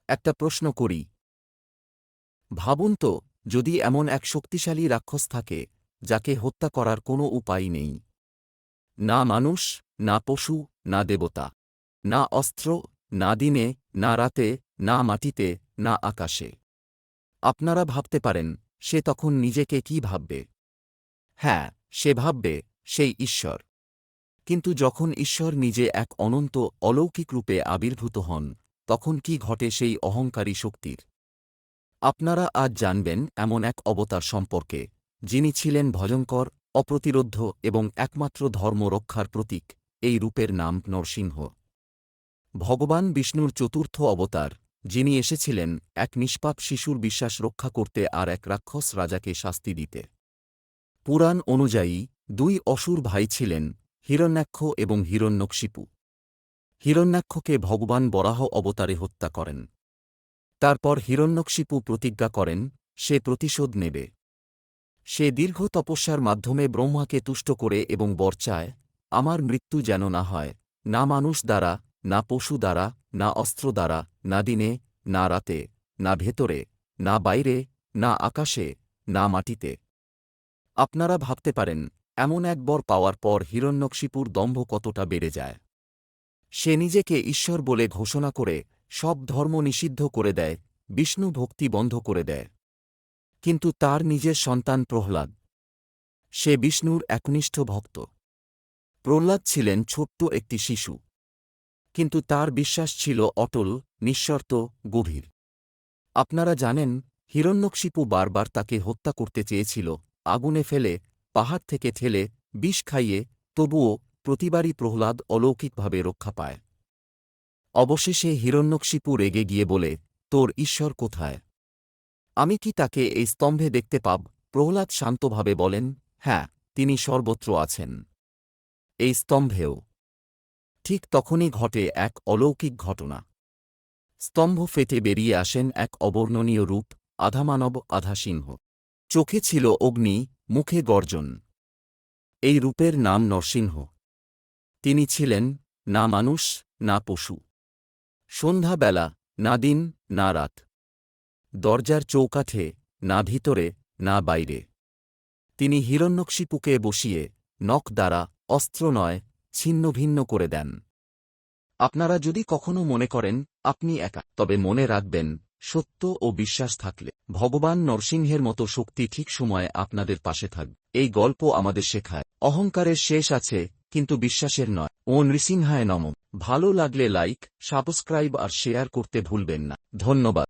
একটা প্রশ্ন করি। ভাবুন তো, যদি এমন এক শক্তিশালী রাক্ষস থাকে যাকে হত্যা করার কোনো উপায় নেই। না মানুষ, না পশু, না দেবতা, না অস্ত্র, না দিনে, না রাতে, না মাটিতে, না আকাশে। আপনারা ভাবতে পারেন, সে তখন নিজেকে কি ভাববে? হ্যাঁ, সে ভাববে, সেই ঈশ্বর। কিন্তু যখন ঈশ্বর নিজে এক অনন্ত অলৌকিক রূপে আবির্ভূত হন, তখন কি ঘটে সেই অহংকারী শক্তির? আপনারা আজ জানবেন এমন এক অবতার সম্পর্কে, যিনি ছিলেন ভয়ঙ্কর, অপ্রতিরোধ্য এবং একমাত্র ধর্ম রক্ষার প্রতীক। এই রূপের নাম নরসিংহ। ভগবান বিষ্ণুর চতুর্থ অবতার, যিনি এসেছিলেন এক নিষ্পাপ শিশুর বিশ্বাস রক্ষা করতে আর এক রাক্ষস রাজাকে শাস্তি দিতে। পুরাণ অনুযায়ী দুই অসুর ভাই ছিলেন, হিরণ্যাক্ষ এবং হিরণ্যকশিপু। হিরণ্যাক্ষকে ভগবান বরাহ অবতারে হত্যা করেন। তারপর হিরণ্যকশিপু প্রতিজ্ঞা করেন, সে প্রতিশোধ নেবে। সে দীর্ঘ তপস্যার মাধ্যমে ব্রহ্মাকে তুষ্ট করে এবং বর চায়, আমার মৃত্যু যেন না হয়, না মানুষ দ্বারা, না পশু দ্বারা, না অস্ত্র দ্বারা, না দিনে, না রাতে, না ভেতরে, না বাইরে, না আকাশে, না মাটিতে। আপনারা ভাবতে পারেন, এমন এক বর পাওয়ার পর হিরণ্যকশিপুর দম্ভ কতটা বেড়ে যায়। সে নিজেকে ঈশ্বর বলে ঘোষণা করে সব ধর্ম নিষিদ্ধ করে দেয়, বিষ্ণু ভক্তি বন্ধ করে দেয়। কিন্তু তার নিজের সন্তান প্রহ্লাদ, সে বিষ্ণুর একনিষ্ঠ ভক্ত। প্রহ্লাদ ছিলেন ছোট্ট একটি শিশু, কিন্তু তার বিশ্বাস ছিল অটল, নিঃশর্ত, গভীর। আপনারা জানেন, হিরণ্যকশিপু বারবার তাকে হত্যা করতে চেয়েছিল, আগুনে ফেলে, পাহাড় থেকে ঠেলে, বিষ খাইয়ে, তবুও প্রতিবারই প্রহ্লাদ অলৌকিকভাবে রক্ষা পায়। অবশেষে হিরণ্যকশিপু রেগে গিয়ে বলে, তোর ঈশ্বর কোথায়? আমি কি তাকে এই স্তম্ভে দেখতে পাব? প্রহ্লাদ শান্তভাবে বলেন, হ্যাঁ, তিনি সর্বত্র আছেন, এই স্তম্ভেও। ঠিক তখনই ঘটে এক অলৌকিক ঘটনা। স্তম্ভ ফেটে বেরিয়ে আসেন এক অবর্ণনীয় রূপ, আধা মানব আধা সিংহ। চোখে ছিল অগ্নি, মুখে গর্জন। এই রূপের নাম নরসিংহ। তিনি ছিলেন না মানুষ, না পশু। সন্ধ্যাবেলা, না দিন, না রাত। দরজার চৌকাঠে, না ভিতরে, না বাইরে। তিনি হিরণ্যকশিপুকে বসিয়ে, নখ দ্বারা, অস্ত্র নয়, ছিন্ন ভিন্ন করে দেন। আপনারা যদি কখনো মনে করেন আপনি একা, তবে মনে রাখবেন, সত্য ও বিশ্বাস থাকলে ভগবান নরসিংহের মতো শক্তি ঠিক সময়ে আপনাদের পাশে থাকবে। এই গল্প আমাদের শেখায়, অহংকারের শেষ আছে, কিন্তু বিশ্বাসের নয়। ও নৃসিংহায় নমঃ। ভালো লাগলে লাইক, সাবস্ক্রাইব আর শেয়ার করতে ভুলবেন না। ধন্যবাদ।